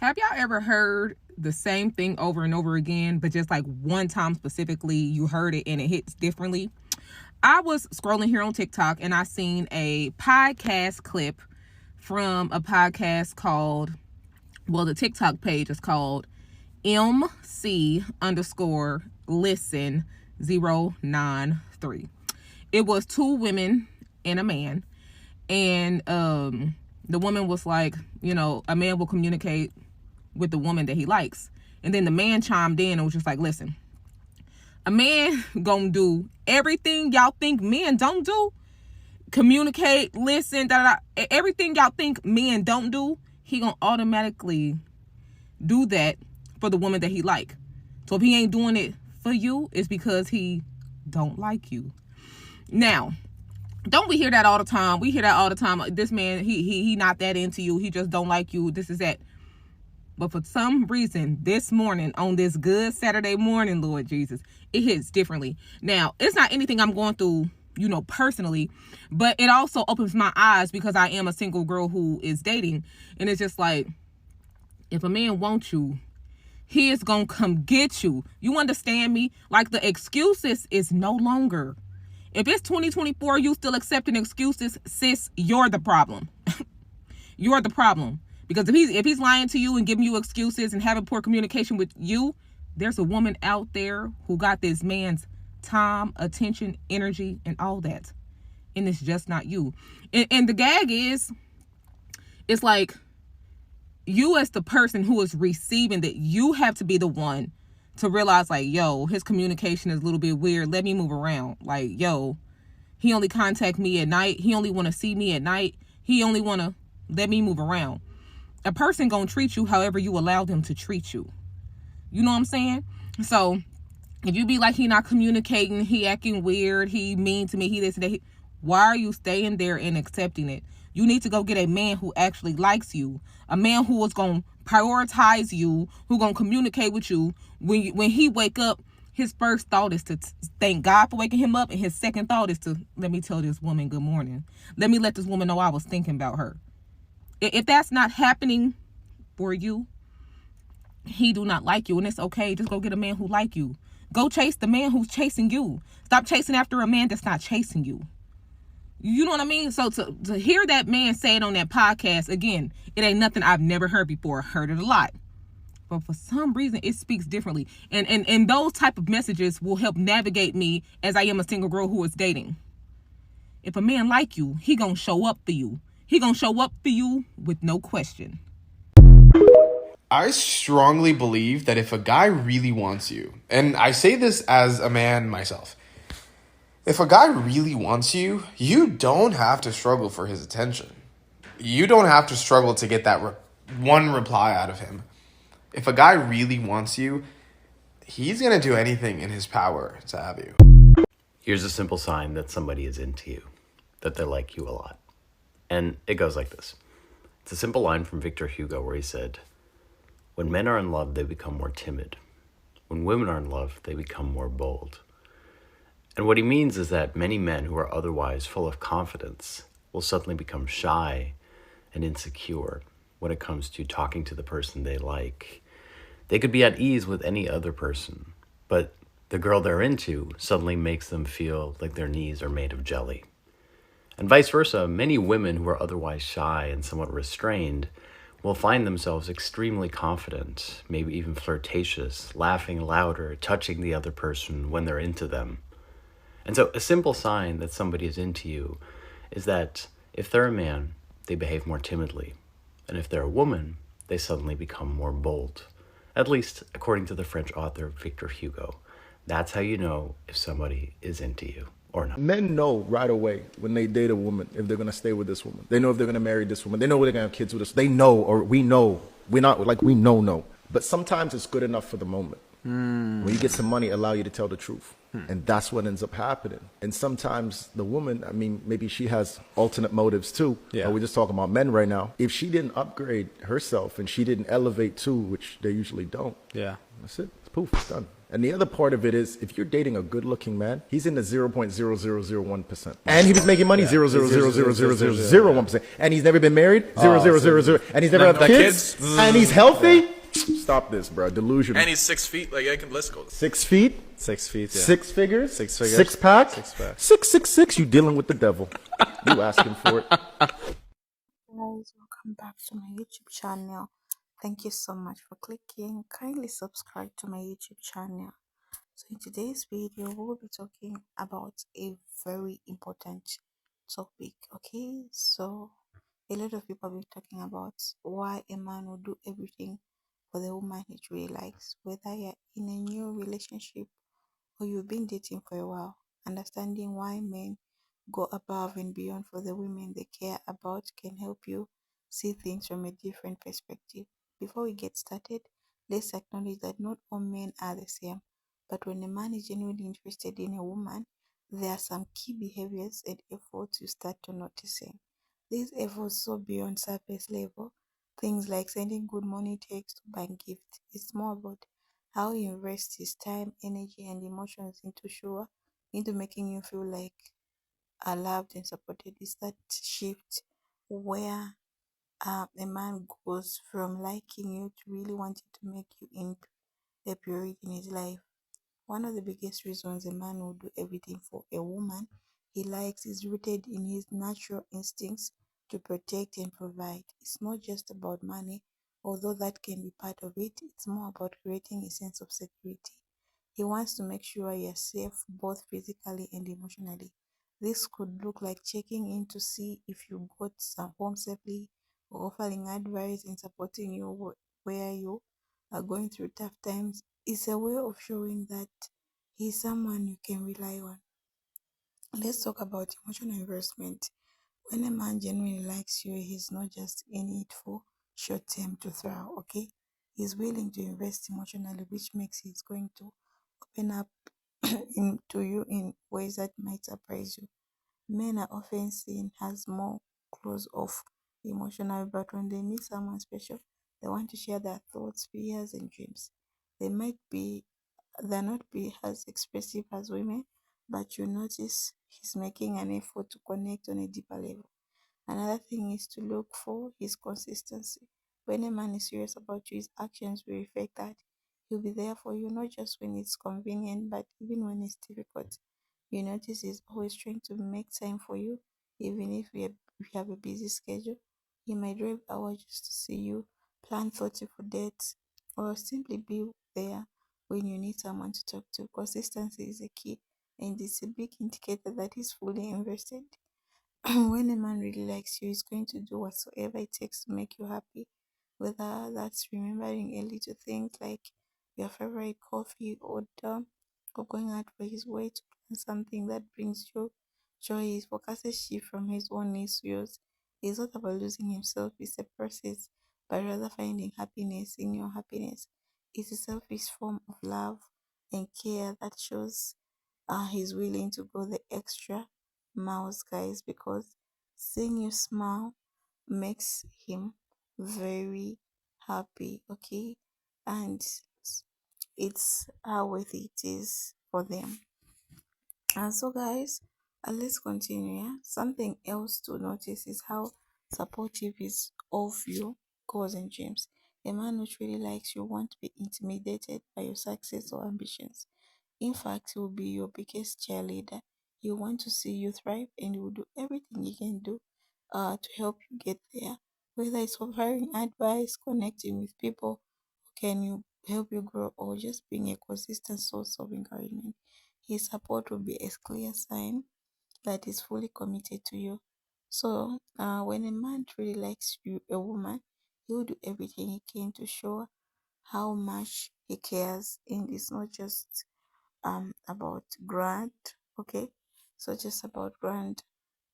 Have y'all ever heard the same thing over and over again, but just like one time specifically you heard it and it hits differently? I was scrolling here on TikTok and I seen a podcast clip from a podcast called, well, the TikTok page is called MC underscore listen 093. It was two women and a man. And the woman was like, you know, a man will communicate with the woman that he likes. And then the man chimed in and was just like, listen, a man gonna do everything y'all think men don't do. Communicate, listen, everything y'all think men don't do, he gonna automatically do that for the woman that he like. So if he ain't doing it for you, it's because he don't like you. Now, don't we hear that all the time? We hear that all the time. This man, he not that into you. He just don't like you. This is that. But for some reason, this morning, on this good Saturday morning, Lord Jesus, it hits differently. Now, it's not anything I'm going through, you know, personally, but it also opens my eyes because I am a single girl who is dating. And it's just like, if a man wants you, he is going to come get you. You understand me? Like, the excuses is no longer. If it's 2024, you still accepting excuses, sis, you're the problem. You're the problem. Because if he's lying to you and giving you excuses and having poor communication with you, there's a woman out there who got this man's time, attention, energy, and all that. And it's just not you. And the gag is, it's like, you as the person who is receiving that, you have to be the one to realize, like, yo, his communication is a little bit weird. Let me move around. Like, yo, he only contact me at night. He only want to see me at night. He only want to let me move around. A person gonna treat you however you allow them to treat you. You know what I'm saying? So if you be like, he not communicating, he acting weird, he mean to me, he this and that, why are you staying there and accepting it? You need to go get a man who actually likes you. A man who is going to prioritize you, who going to communicate with you. When he wake up, his first thought is to thank God for waking him up. And his second thought is to, let me tell this woman good morning. Let me let this woman know I was thinking about her. If that's not happening for you, he do not like you. And it's okay. Just go get a man who like you. Go chase the man who's chasing you. Stop chasing after a man that's not chasing you. You know what I mean? So to hear that man say it on that podcast, again, it ain't nothing I've never heard before. Heard it a lot. But for some reason, it speaks differently. And those type of messages will help navigate me as I am a single girl who is dating. If a man like you, he gonna show up for you. He gonna show up for you with no question. I strongly believe that if a guy really wants you, and I say this as a man myself, if a guy really wants you, you don't have to struggle for his attention. You don't have to struggle to get that one reply out of him. If a guy really wants you, he's going to do anything in his power to have you. Here's a simple sign that somebody is into you, that they like you a lot. And it goes like this. It's a simple line from Victor Hugo where he said, "When men are in love, they become more timid. When women are in love, they become more bold." And what he means is that many men who are otherwise full of confidence will suddenly become shy and insecure when it comes to talking to the person they like. They could be at ease with any other person, but the girl they're into suddenly makes them feel like their knees are made of jelly. And vice versa, many women who are otherwise shy and somewhat restrained will find themselves extremely confident, maybe even flirtatious, laughing louder, touching the other person when they're into them. And so a simple sign that somebody is into you is that if they're a man, they behave more timidly. And if they're a woman, they suddenly become more bold. At least according to the French author Victor Hugo. That's how you know if somebody is into you or not. Men know right away when they date a woman if they're going to stay with this woman. They know if they're going to marry this woman. They know they're going to have kids with us. They know, or we know. We're not like we know. But sometimes it's good enough for the moment. When you get some money, allow you to tell the truth. And that's what ends up happening. And sometimes the woman, I mean, maybe she has alternate motives too. Yeah. We're just talking about men right now. If she didn't upgrade herself and she didn't elevate too, which they usually don't. Yeah. That's it. It's poof. It's done. And the other part of it is, if you're dating a good-looking man, he's in the 0.0001%, and he was making money 0.000001%, and he's never been married 0.000, and he's never had kids, and he's healthy. Stop this, bro. Delusional. And he's 6 feet. Like, I can list go. 6 feet, 6 feet. Yeah. 6 figures, 6 figures, 6 pack, 6 pack. 666. You dealing with the devil? You asking for it? Guys, welcome back to my YouTube channel. Thank you so much for clicking. Kindly subscribe to my YouTube channel. So in today's video, we'll be talking about a very important topic. Okay, so a lot of people have been talking about why a man will do everything for the woman he really likes, whether you're in a new relationship or you've been dating for a while. Understanding why men go above and beyond for the women they care about can help you see things from a different perspective. Before we get started, let's acknowledge that not all men are the same, but when a man is genuinely interested in a woman, there are some key behaviors and efforts you start to noticing. These efforts go beyond surface level. Things like sending good morning text or buying gifts. It's more about how he invests his time, energy, and emotions into making you feel like are loved and supported. Is that shift where a man goes from liking you to really wanting to make you in a priority in his life. One of the biggest reasons a man will do everything for a woman he likes is rooted in his natural instincts to protect and provide. It's not just about money, although that can be part of it. It's more about creating a sense of security. He wants to make sure you're safe both physically and emotionally. This could look like checking in to see if you got some home safely, or offering advice and supporting you where you are going through tough times. It's a way of showing that he's someone you can rely on. Let's talk about emotional investment. When a man genuinely likes you, he's not just in it for short term to thrive, okay? He's willing to invest emotionally, which makes he's going to open up to you in ways that might surprise you. Men are often seen as more close off emotional, but when they meet someone special, they want to share their thoughts, fears, and dreams. They might be they're not be as expressive as women, but you notice he's making an effort to connect on a deeper level. Another thing is to look for his consistency. When a man is serious about you, his actions will reflect that. He'll be there for you not just when it's convenient, but even when it's difficult. You notice he's always trying to make time for you, even if we have a busy schedule. He might drive hours just to see you, plan thoughtful dates, or simply be there when you need someone to talk to. Consistency is a key, and it's a big indicator that he's fully invested. When a man really likes you, he's going to do whatsoever it takes to make you happy, whether that's remembering a little things like your favorite coffee order or going out for his way to plan something that brings you joy. His focus is shift from his own needs to yours. It's not about losing himself, it's a process, but rather finding happiness in your happiness. It's a selfish form of love and care that shows he's willing to go the extra miles, guys, because seeing you smile makes him very happy, okay? And it's how worth it is for them. And so, guys, let's continue. Yeah? Something else to notice is how supportive is of your goals and dreams. A man who truly likes you won't be intimidated by your success or ambitions. In fact, he will be your biggest cheerleader. He will want to see you thrive and he will do everything he can do to help you get there. Whether it's offering advice, connecting with people who can you help you grow, or just being a consistent source of encouragement. His support will be a clear sign that he's fully committed to you. So, when a man truly likes you, a woman, he will do everything he can to show how much he cares, and it's not just about grand, okay, so just about grand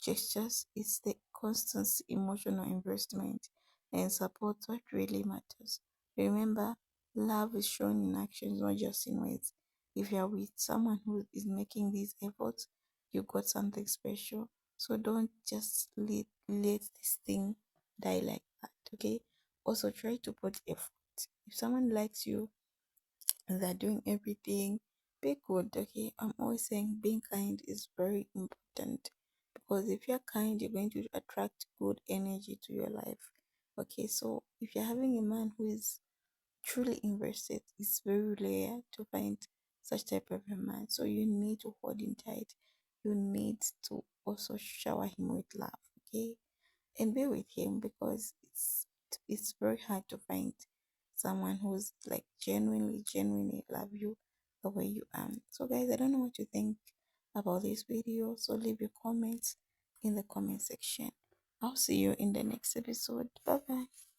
gestures. It's the constant emotional investment and support what really matters. Remember, love is shown in actions, not just in words. If you're with someone who is making these efforts, you got something special. So don't just let this thing die like that, okay? Also try to put effort. If someone likes you, they're doing everything, be good. Okay, I'm always saying being kind is very important, because if you're kind, you're going to attract good energy to your life. Okay, so if you're having a man who is truly invested, it's very rare to find such type of a man. So you need to hold him tight. You need to also shower him with love, okay? And be with him, because it's very hard to find someone who's like genuinely love you the way you are. So guys, I don't know what you think about this video. So leave your comments in the comment section. I'll see you in the next episode. Bye bye.